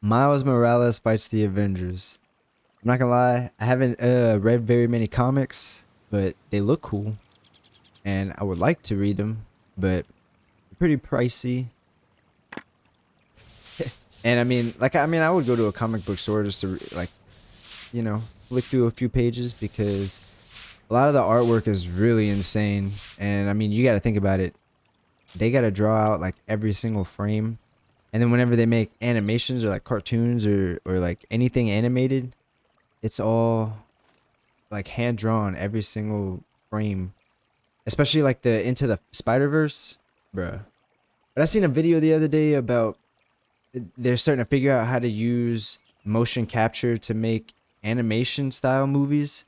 Miles Morales fights the Avengers. I'm not gonna lie, I haven't read very many comics, but they look cool, and I would like to read them, but they're pretty pricey. And I mean, I would go to a comic book store just to like, you know, flick through a few pages because a lot of the artwork is really insane. And I mean, you got to think about it. They got to draw out like every single frame. And then whenever they make animations or like cartoons or like anything animated, it's all like hand drawn every single frame. Especially like the Into the Spider-Verse, bruh. But I seen a video the other day about they're starting to figure out how to use motion capture to make animation style movies,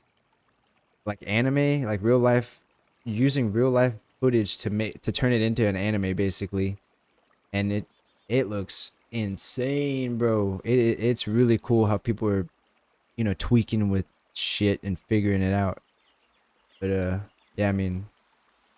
like anime, like real life, using real life footage to turn it into an anime basically. And it looks insane, bro. It's really cool how people are, you know, tweaking with shit and figuring it out. But yeah, I mean,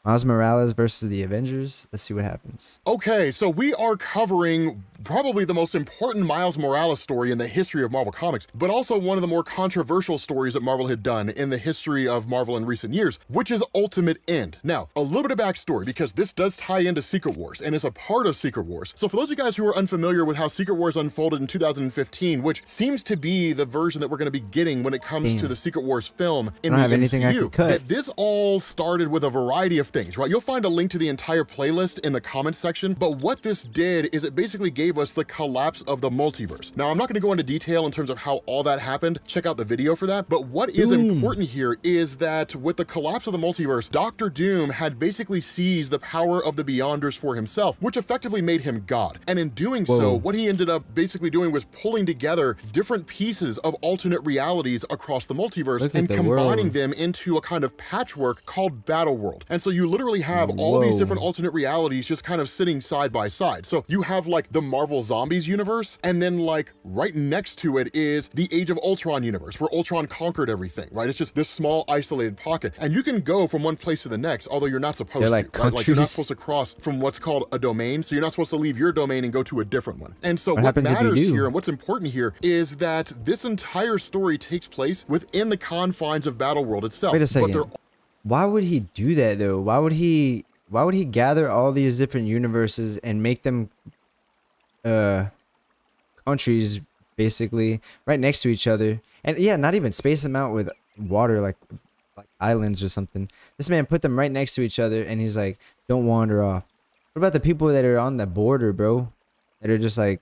Miles Morales versus the Avengers. Let's see what happens. Okay, so we are covering probably the most important Miles Morales story in the history of Marvel Comics, but also one of the more controversial stories that Marvel had done in the history of Marvel in recent years, which is Ultimate End. Now, a little bit of backstory, because this does tie into Secret Wars, and is a part of Secret Wars. So for those of you guys who are unfamiliar with how Secret Wars unfolded in 2015, which seems to be the version that we're going to be getting when it comes to the Secret Wars film in the MCU, that this all started with a variety of things, right? You'll find a link to the entire playlist in the comments section, but what this did is it basically gave us the collapse of the multiverse. Now, I'm not going to go into detail in terms of how all that happened. Check out the video for that. But what is important here is that with the collapse of the multiverse, Doctor Doom had basically seized the power of the Beyonders for himself, which effectively made him God. And in doing so, what he ended up basically doing was pulling together different pieces of alternate realities across the multiverse and combining them into a kind of patchwork called Battle World. And so you literally have all these different alternate realities just kind of sitting side by side. So you have like the Marvel Zombies universe, and then like right next to it is the Age of Ultron universe, where Ultron conquered everything, right? It's just this small isolated pocket, and you can go from one place to the next, although you're not supposed to, right? Like you're not supposed to cross from what's called a domain, so you're not supposed to leave your domain and go to a different one. And so what matters here and what's important here is that this entire story takes place within the confines of Battle World itself. Wait a second. Why would he do that though? Why would he gather all these different universes and make them countries basically right next to each other, and yeah, not even space them out with water like islands or something? This man put them right next to each other and he's like, don't wander off. What about the people that are on the border, bro, that are just like,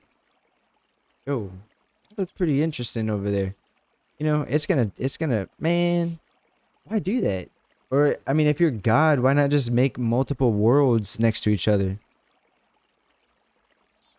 yo, that looks pretty interesting over there, you know? It's gonna, man, why do that? Or I mean, if you're God, why not just make multiple worlds next to each other?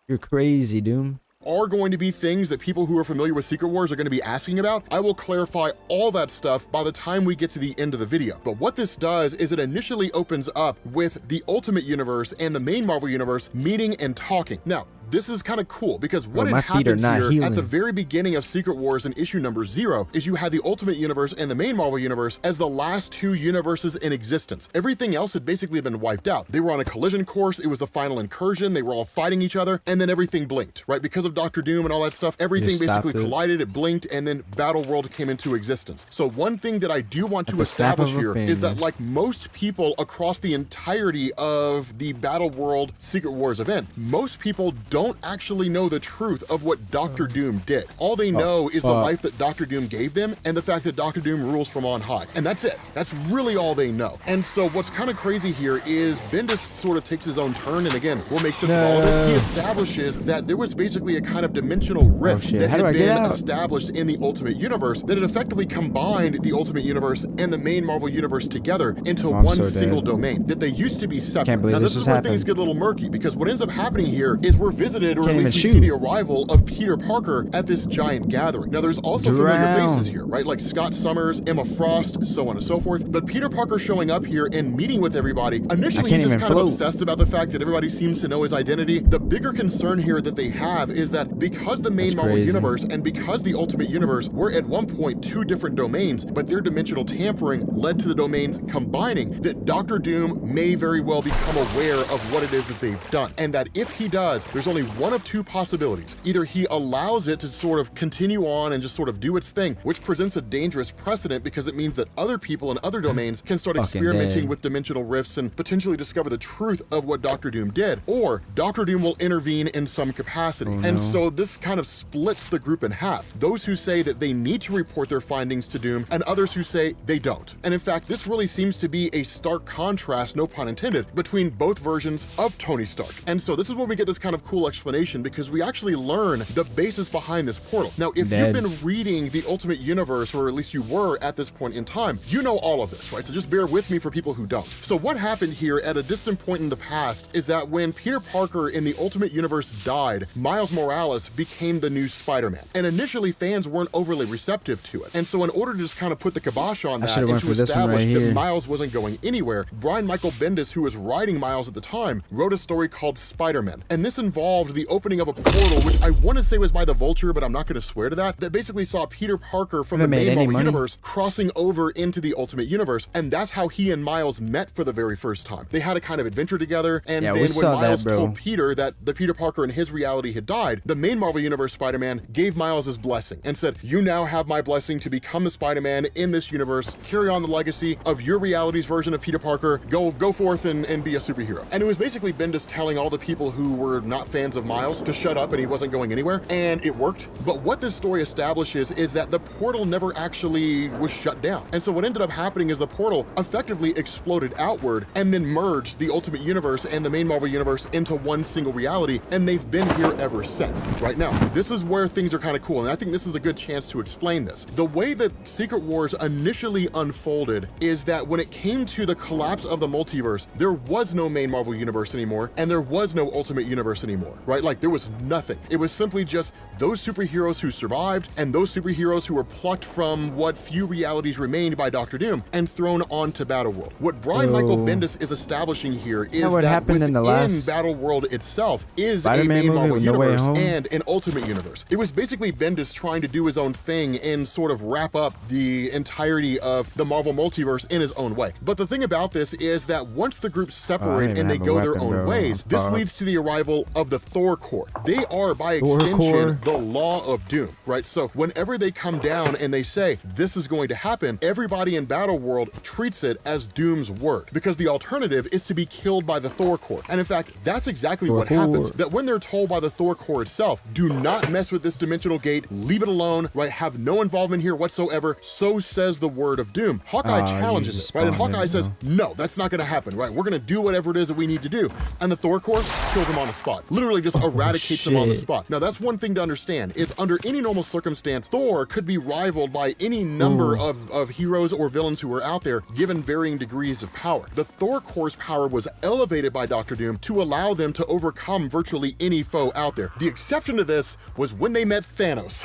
You're crazy, Doom. Are going to be things that people who are familiar with Secret Wars are going to be asking about. I will clarify all that stuff by the time we get to the end of the video. But what this does is it initially opens up with the Ultimate Universe and the main Marvel Universe meeting and talking. Now, this is kind of cool because what had happened here at the very beginning of Secret Wars in issue number 0 is you had the Ultimate Universe and the main Marvel Universe as the last two universes in existence. Everything else had basically been wiped out. They were on a collision course. It was the final incursion. They were all fighting each other, and then everything blinked, right? Because of Doctor Doom and all that stuff, everything basically collided, it blinked, and then Battle World came into existence. So one thing that I do want to establish here is that like most people across the entirety of the Battle World Secret Wars event, most people don't actually know the truth of what Doctor Doom did. All they know is the life that Doctor Doom gave them and the fact that Doctor Doom rules from on high. And that's it. That's really all they know. And so what's kind of crazy here is Bendis sort of takes his own turn, and again, what makes sense of all of this, he establishes that there was basically a kind of dimensional rift that had been established in the Ultimate Universe that had effectively combined the Ultimate Universe and the main Marvel Universe together into one single domain that they used to be separate. Now this is where things get a little murky, because what ends up happening here is we're visited, or at least we see the arrival of Peter Parker at this giant gathering. Now there's also familiar faces here, right? Like Scott Summers, Emma Frost, so on and so forth. But Peter Parker showing up here and meeting with everybody, initially he's just kind of obsessed about the fact that everybody seems to know his identity. The bigger concern here that they have is that because the main Marvel Universe and because the Ultimate Universe were at one point two different domains, but their dimensional tampering led to the domains combining, that Doctor Doom may very well become aware of what it is that they've done. And that if he does, there's only only one of two possibilities. Either he allows it to sort of continue on and just sort of do its thing, which presents a dangerous precedent because it means that other people in other domains can start experimenting with dimensional rifts and potentially discover the truth of what Doctor Doom did, or Doctor Doom will intervene in some capacity. And so this kind of splits the group in half. Those who say that they need to report their findings to Doom, and others who say they don't. And in fact, this really seems to be a stark contrast, no pun intended, between both versions of Tony Stark. And so this is where we get this kind of cool explanation, because we actually learn the basis behind this portal. Now, if you've been reading the Ultimate Universe, or at least you were at this point in time, you know all of this, right? So just bear with me for people who don't. So what happened here at a distant point in the past is that when Peter Parker in the Ultimate Universe died, Miles Morales became the new Spider-Man. And initially fans weren't overly receptive to it. And so in order to just kind of put the kibosh on that and to establish that Miles wasn't going anywhere, Brian Michael Bendis, who was writing Miles at the time, wrote a story called Spider-Man. And this involved the opening of a portal, which I want to say was by the Vulture, but I'm not going to swear to that basically saw Peter Parker from the main Marvel universe crossing over into the Ultimate Universe. And that's how he and Miles met for the very first time. They had a kind of adventure together, and then when Miles told Peter that the Peter Parker in his reality had died, the main Marvel Universe Spider-Man gave Miles his blessing and said, "You now have my blessing to become the Spider-Man in this universe, carry on the legacy of your reality's version of Peter Parker, go forth and be a superhero." And it was basically Bendis telling all the people who were not fans of Miles to shut up, and he wasn't going anywhere, and it worked. But what this story establishes is that the portal never actually was shut down. And so what ended up happening is the portal effectively exploded outward and then merged the Ultimate Universe and the main Marvel Universe into one single reality, and they've been here ever since. Right now, this is where things are kind of cool, and I think this is a good chance to explain this. The way that Secret Wars initially unfolded is that when it came to the collapse of the multiverse, there was no main Marvel Universe anymore, and there was no Ultimate Universe anymore, right? Like, there was nothing. It was simply just those superheroes who survived and those superheroes who were plucked from what few realities remained by Doctor Doom and thrown onto Battleworld. What Brian Michael Bendis is establishing here is that within Battleworld itself is a main Marvel Universe and an Ultimate Universe. It was basically Bendis trying to do his own thing and sort of wrap up the entirety of the Marvel multiverse in his own way. But the thing about this is that once the groups separate and they go their own ways, this leads to the arrival of the Thor Corps. They are, by extension, the law of doom, right? So whenever they come down and they say, this is going to happen, everybody in Battleworld treats it as Doom's word, because the alternative is to be killed by the Thor Corps. And in fact, that's exactly what happens. That when they're told by the Thor Corps itself, do not mess with this dimensional gate, leave it alone, right? Have no involvement here whatsoever. So says the word of doom. Hawkeye challenges it, right? And Hawkeye says, no, that's not going to happen, right? We're going to do whatever it is that we need to do. And the Thor Corps kills him on the spot. Literally just eradicates him on the spot. Now, that's one thing to understand, is under any normal circumstance, Thor could be rivaled by any number of heroes or villains who are out there, given varying degrees of power. The Thor Corps' power was elevated by Doctor Doom to allow them to overcome virtually any foe out there. The exception to this was when they met Thanos.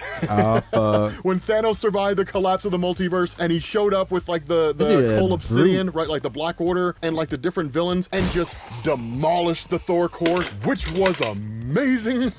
When Thanos survived the collapse of the multiverse and he showed up with like the Cold Obsidian, right, like the Black Order and like the different villains, and just demolished the Thor Corps, which was amazing.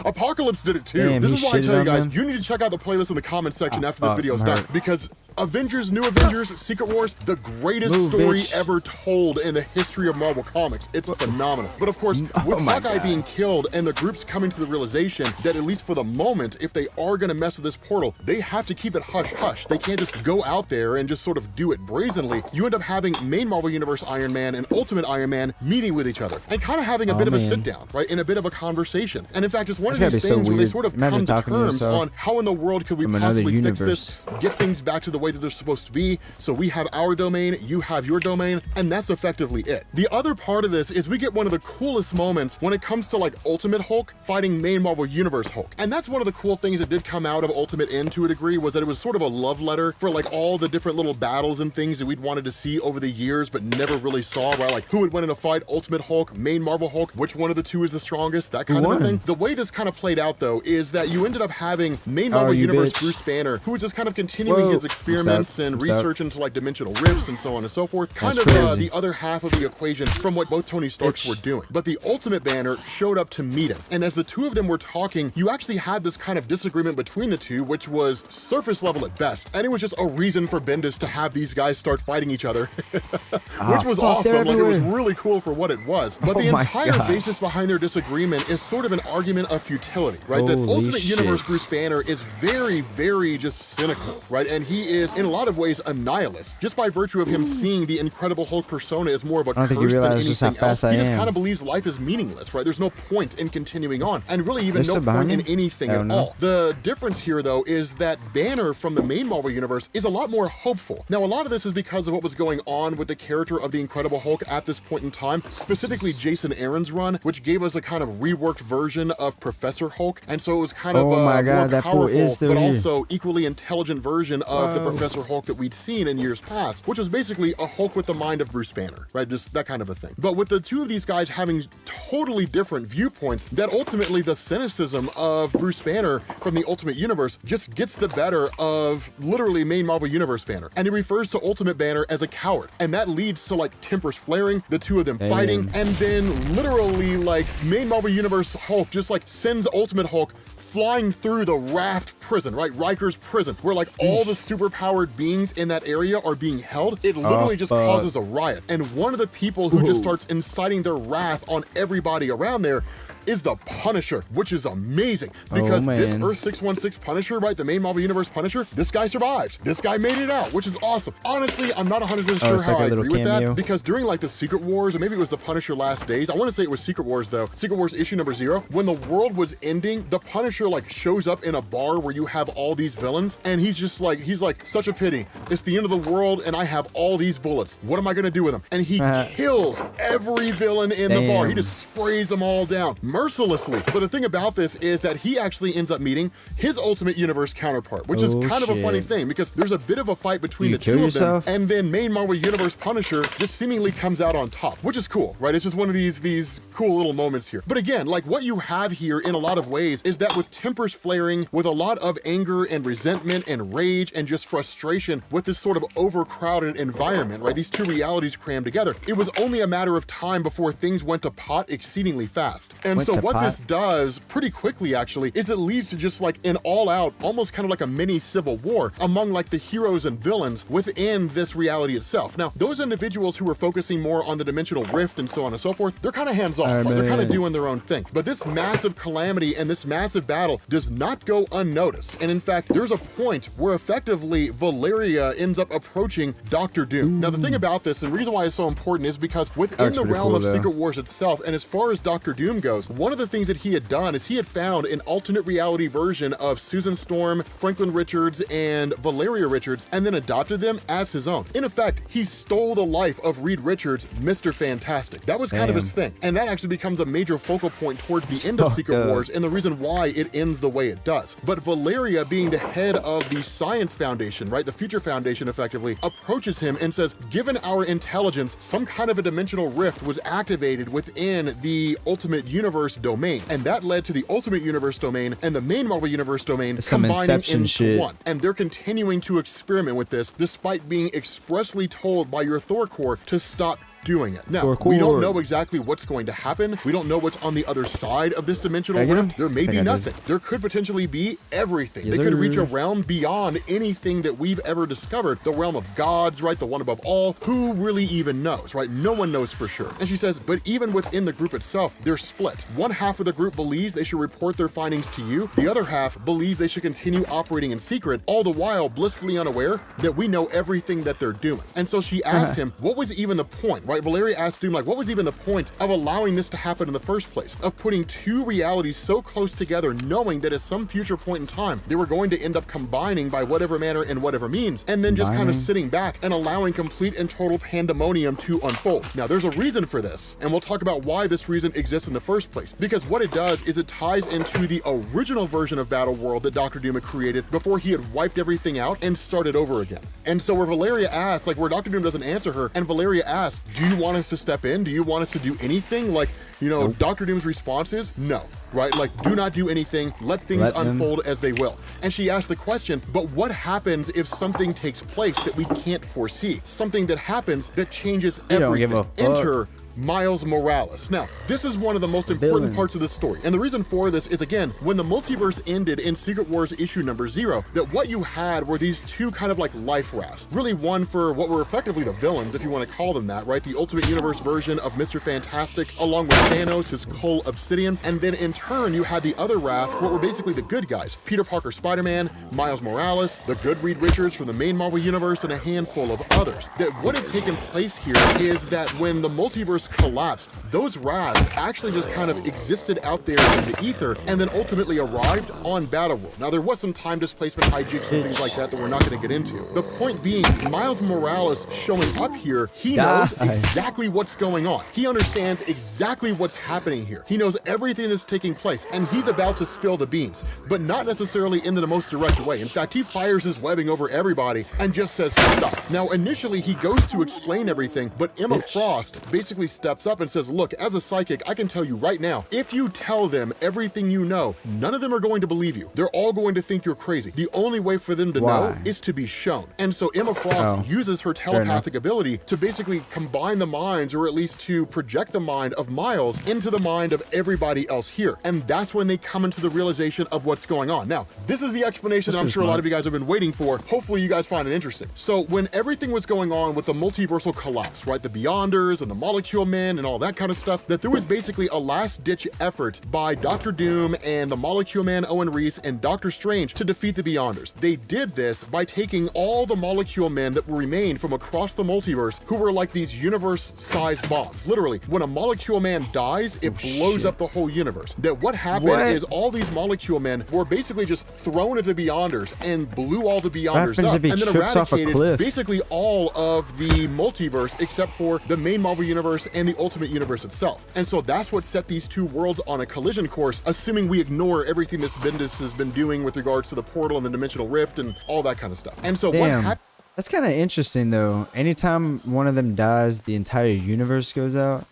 Apocalypse did it too. Damn, this is why I tell you guys, you need to check out the playlist in the comment section after this video is done, because Avengers, New Avengers, Secret Wars, the greatest story ever told in the history of Marvel Comics. It's phenomenal. But of course, with Hawkeye being killed and the groups coming to the realization that at least for the moment, if they are going to mess with this portal, they have to keep it hush-hush. They can't just go out there and just sort of do it brazenly. You end up having main Marvel Universe Iron Man and Ultimate Iron Man meeting with each other and kind of having a bit of a sit-down, right, and a bit of a conversation. And in fact, it's one of these things where they sort of come to terms on how in the world could we possibly fix this, get things back to the way that they're supposed to be. So we have our domain, you have your domain, and that's effectively it. The other part of this is we get one of the coolest moments when it comes to like Ultimate Hulk fighting main Marvel Universe Hulk. And that's one of the cool things that did come out of Ultimate End to a degree, was that it was sort of a love letter for like all the different little battles and things that we'd wanted to see over the years but never really saw, right? Like who would win in a fight, Ultimate Hulk, main Marvel Hulk, which one of the two is the strongest, that kind of a thing. The way this kind of played out though is that you ended up having main Marvel Universe Bruce Banner, who was just kind of continuing his experience experiments and research into like dimensional rifts and so on and so forth. Kind of the other half of the equation from what both Tony Starks were doing. But the Ultimate Banner showed up to meet him. And as the two of them were talking, you actually had this kind of disagreement between the two, which was surface level at best. And it was just a reason for Bendis to have these guys start fighting each other, which was awesome. Like, it was really cool for what it was. But the entire basis behind their disagreement is sort of an argument of futility, right? That Ultimate Universe Bruce Banner is very, very just cynical, right? And he is, in a lot of ways, a nihilist. Just by virtue of him seeing the Incredible Hulk persona as more of a curse than anything else, he just kind of believes life is meaningless, right? There's no point in continuing on, and really even no point in anything at all. The difference here, though, is that Banner from the main Marvel Universe is a lot more hopeful. Now, a lot of this is because of what was going on with the character of the Incredible Hulk at this point in time, specifically Jason Aaron's run, which gave us a kind of reworked version of Professor Hulk, and so it was kind of a more powerful, but also equally intelligent version of the Professor Hulk that we'd seen in years past, which was basically a Hulk with the mind of Bruce Banner, right? Just that kind of a thing. But with the two of these guys having totally different viewpoints, that ultimately the cynicism of Bruce Banner from the Ultimate Universe just gets the better of literally main Marvel Universe Banner. And he refers to Ultimate Banner as a coward. And that leads to like tempers flaring, the two of them fighting, and then literally like main Marvel Universe Hulk just like sends Ultimate Hulk flying through the Raft prison, right? Riker's prison, where like all the superpowered beings in that area are being held. It literally just causes a riot. And one of the people who just starts inciting their wrath on everybody around there is the Punisher, which is amazing because this Earth 616 Punisher, right, the main Marvel Universe Punisher, this guy survived. This guy made it out, which is awesome. Honestly, I'm not 100% sure how I agree with that, because during like the Secret Wars, or maybe it was the Punisher Last Days, I want to say it was Secret Wars though, Secret Wars issue number 0, when the world was ending, the Punisher like shows up in a bar where you have all these villains, and he's just like, such a pity. It's the end of the world and I have all these bullets. What am I going to do with them? And he kills every villain in the bar. He just sprays them all down mercilessly. But the thing about this is that he actually ends up meeting his Ultimate Universe counterpart, which is kind of a funny thing because there's a bit of a fight between the two of them, and then main Marvel Universe Punisher just seemingly comes out on top, which is cool, right? It's just one of these cool little moments here. But again, like what you have here in a lot of ways is that with tempers flaring, with a lot of anger and resentment and rage and just frustration with this sort of overcrowded environment, right? These two realities crammed together. It was only a matter of time before things went to pot exceedingly fast. And so what this does pretty quickly actually is it leads to just like an all-out, almost kind of like a mini civil war among like the heroes and villains within this reality itself. Now, those individuals who are focusing more on the dimensional rift and so on and so forth, they're kind of hands-off, like they're kind of doing their own thing. But this massive calamity and this massive battle does not go unnoticed. And in fact, there's a point where effectively Valeria ends up approaching Doctor Doom. Now, the thing about this, and the reason why it's so important is because within the realm of Secret Wars itself, and as far as Doctor Doom goes, one of the things that he had done is he had found an alternate reality version of Susan Storm, Franklin Richards, and Valeria Richards, and then adopted them as his own. In effect, he stole the life of Reed Richards, Mr. Fantastic. That was kind of his thing. And that actually becomes a major focal point towards the end of Secret Wars and the reason why it ends the way it does. But Valeria, being the head of the Science Foundation, right, the Future Foundation effectively, approaches him and says, given our intelligence, some kind of a dimensional rift was activated within the Ultimate Universe domain. And that led to the Ultimate Universe domain and the main Marvel Universe domain combining into one. And they're continuing to experiment with this despite being expressly told by your Thor Corps to stop doing it. Now, we don't know exactly what's going to happen. We don't know what's on the other side of this dimensional rift. There may be nothing. There could potentially be everything. They could reach a realm beyond anything that we've ever discovered. The realm of gods, right? The one above all. Who really even knows, right? No one knows for sure. And she says, but even within the group itself, they're split. One half of the group believes they should report their findings to you. The other half believes they should continue operating in secret, all the while blissfully unaware that we know everything that they're doing. And so she asked him, what was even the point, right? Valeria asked Doom, like, what was even the point of allowing this to happen in the first place? Of putting two realities so close together, knowing that at some future point in time, they were going to end up combining by whatever manner and whatever means, and then just kind of sitting back and allowing complete and total pandemonium to unfold. Now, there's a reason for this, and we'll talk about why this reason exists in the first place, because what it does is it ties into the original version of Battle World that Dr. Doom had created before he had wiped everything out and started over again. And so where Valeria asks, like where Dr. Doom doesn't answer her, and Valeria asks, do you want us to step in? Do you want us to do anything? Like, you know, Dr. Doom's response is no, right? Like, do not do anything. Let things unfold as they will. And she asked the question, but what happens if something takes place that we can't foresee? Something that happens that changes everything. Enter Miles Morales. Now, this is one of the most important parts of the story. And the reason for this is, again, when the multiverse ended in Secret Wars issue number 0, that what you had were these two kind of like life rafts. Really one for what were effectively the villains, if you want to call them that, right? The Ultimate Universe version of Mr. Fantastic, along with Thanos, his Cull Obsidian. And then in turn, you had the other raft, what were basically the good guys. Peter Parker Spider-Man, Miles Morales, the good Reed Richards from the main Marvel Universe, and a handful of others. That what had taken place here is that when the multiverse collapsed, those rafts actually just kind of existed out there in the ether and then ultimately arrived on Battleworld. Now, there was some time displacement hijinks and things like that that we're not going to get into. The point being, Miles Morales showing up here, he knows exactly what's going on. He understands exactly what's happening here. He knows everything that's taking place, and he's about to spill the beans, but not necessarily in the most direct way. In fact, he fires his webbing over everybody and just says stop. Now, initially, he goes to explain everything, but Emma Frost basically steps up and says, look, as a psychic, I can tell you right now, if you tell them everything you know, none of them are going to believe you. They're all going to think you're crazy. The only way for them to know is to be shown. And so Emma Frost uses her telepathic ability to basically combine the minds, or at least to project the mind of Miles into the mind of everybody else here. And that's when they come into the realization of what's going on. Now, this is the explanation that I'm sure a lot of you guys have been waiting for. Hopefully you guys find it interesting. So when everything was going on with the multiversal collapse, right, the Beyonders and the Molecule Men and all that kind of stuff, that there was basically a last-ditch effort by Dr. Doom and the Molecule Man Owen Reese and Doctor Strange to defeat the Beyonders. They did this by taking all the Molecule Men that remained from across the multiverse, who were like these universe-sized bombs. Literally, when a Molecule Man dies, it blows up the whole universe. That what happened is all these Molecule Men were basically just thrown at the Beyonders and blew all the Beyonders up, and then eradicated basically all of the multiverse except for the main Marvel Universe and the Ultimate Universe itself. And so that's what set these two worlds on a collision course, assuming we ignore everything this Bendis has been doing with regards to the portal and the dimensional rift and all that kind of stuff. And so what happened? That's kind of interesting though. Anytime one of them dies, the entire universe goes out.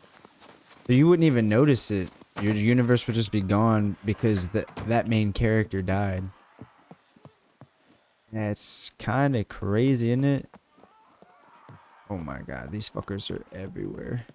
So you wouldn't even notice it. Your universe would just be gone because that main character died. Yeah, it's kind of crazy, isn't it? Oh my god, these fuckers are everywhere.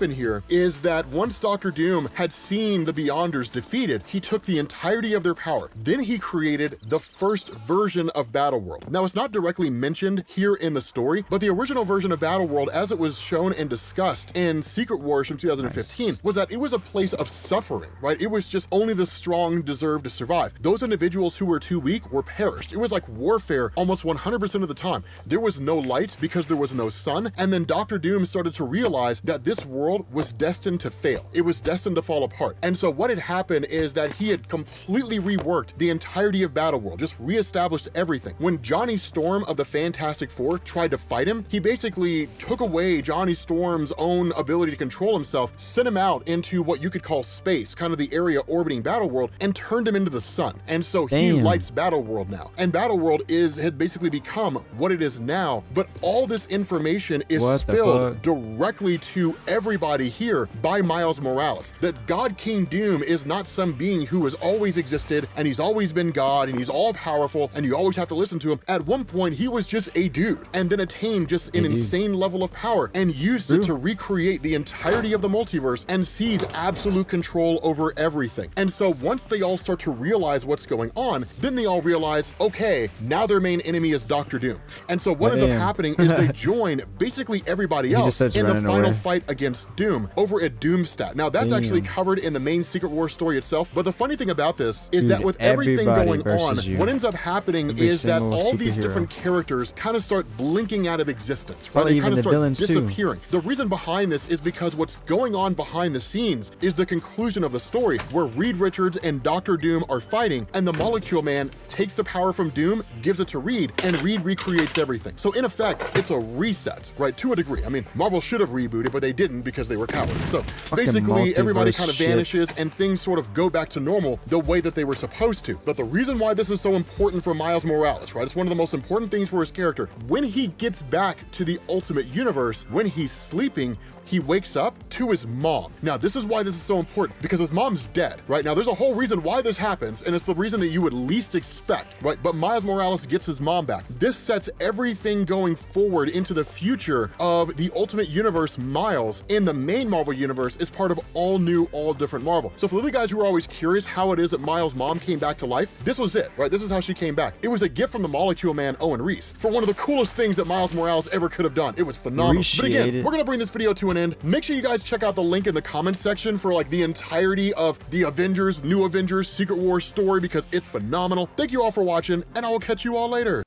Here is that once Dr. Doom had seen the Beyonders defeated, he took the entirety of their power. Then he created the first version of Battleworld. Now, it's not directly mentioned here in the story, but the original version of Battleworld, as it was shown and discussed in Secret Wars from 2015, was that it was a place of suffering, right? It was just only the strong deserved to survive. Those individuals who were too weak were perished. It was like warfare almost 100% of the time. There was no light because there was no sun, and then Dr. Doom started to realize that this world was destined to fail. It was destined to fall apart. And so what had happened is that he had completely reworked the entirety of Battleworld, just reestablished everything. When Johnny Storm of the Fantastic Four tried to fight him, he basically took away Johnny Storm's own ability to control himself, sent him out into what you could call space, kind of the area orbiting Battleworld, and turned him into the sun. And so he lights Battleworld now. And Battleworld had basically become what it is now, but all this information is spilled directly to everybody here by Miles Morales. That God King Doom is not some being who has always existed and he's always been God and he's all powerful and you always have to listen to him. At one point, he was just a dude and then attained just an insane level of power and used it to recreate the entirety of the multiverse and seize absolute control over everything. And so once they all start to realize what's going on, then they all realize, okay, now their main enemy is Dr. Doom. And so what ends up happening is they join basically everybody else in the final fight against Doom over at Doomstat. Now that's actually covered in the main Secret War story itself, but the funny thing about this is that with everything going on, what ends up happening is that all these different characters kind of start blinking out of existence, right? They kind of start disappearing. The reason behind this is because what's going on behind the scenes is the conclusion of the story where Reed Richards and Dr. Doom are fighting and the Molecule Man takes the power from Doom, gives it to Reed, and Reed recreates everything. So in effect, it's a reset, right? To a degree. I mean, Marvel should have rebooted, but they didn't because they were cowards. So Fucking basically everybody kind of shit. vanishes and things sort of go back to normal the way that they were supposed to. But the reason why this is so important for Miles Morales, right? It's one of the most important things for his character. When he gets back to the Ultimate Universe, when he's sleeping, he wakes up to his mom. Now, this is why this is so important, because his mom's dead, right? Now, there's a whole reason why this happens, and it's the reason that you would least expect, right? But Miles Morales gets his mom back. This sets everything going forward into the future of the Ultimate Universe. Miles in the main Marvel Universe is part of all new, all different Marvel. So for the guys who are always curious how it is that Miles' mom came back to life, this was it, right? This is how she came back. It was a gift from the Molecule Man, Owen Reese, for one of the coolest things that Miles Morales ever could have done. It was phenomenal. But again, we're gonna bring this video to an end. Make sure you guys check out the link in the comments section for like the entirety of the Avengers, New Avengers, Secret Wars story, because it's phenomenal. Thank you all for watching, and I will catch you all later.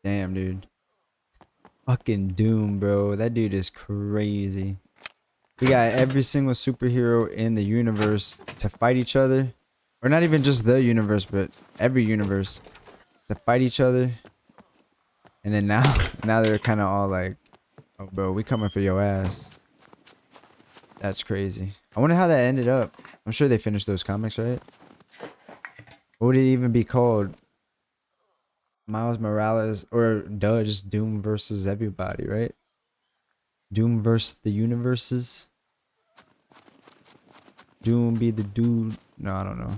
Damn, dude. Fucking Doom, bro. That dude is crazy. We got every single superhero in the universe to fight each other. Or not even just the universe, but every universe to fight each other. And then now they're kind of all like, oh, bro, we coming for your ass. That's crazy. I wonder how that ended up. I'm sure they finished those comics, right? What would it even be called? Miles Morales, or duh, just Doom versus everybody, right? Doom versus the universes. Doom be the dude. No, I don't know.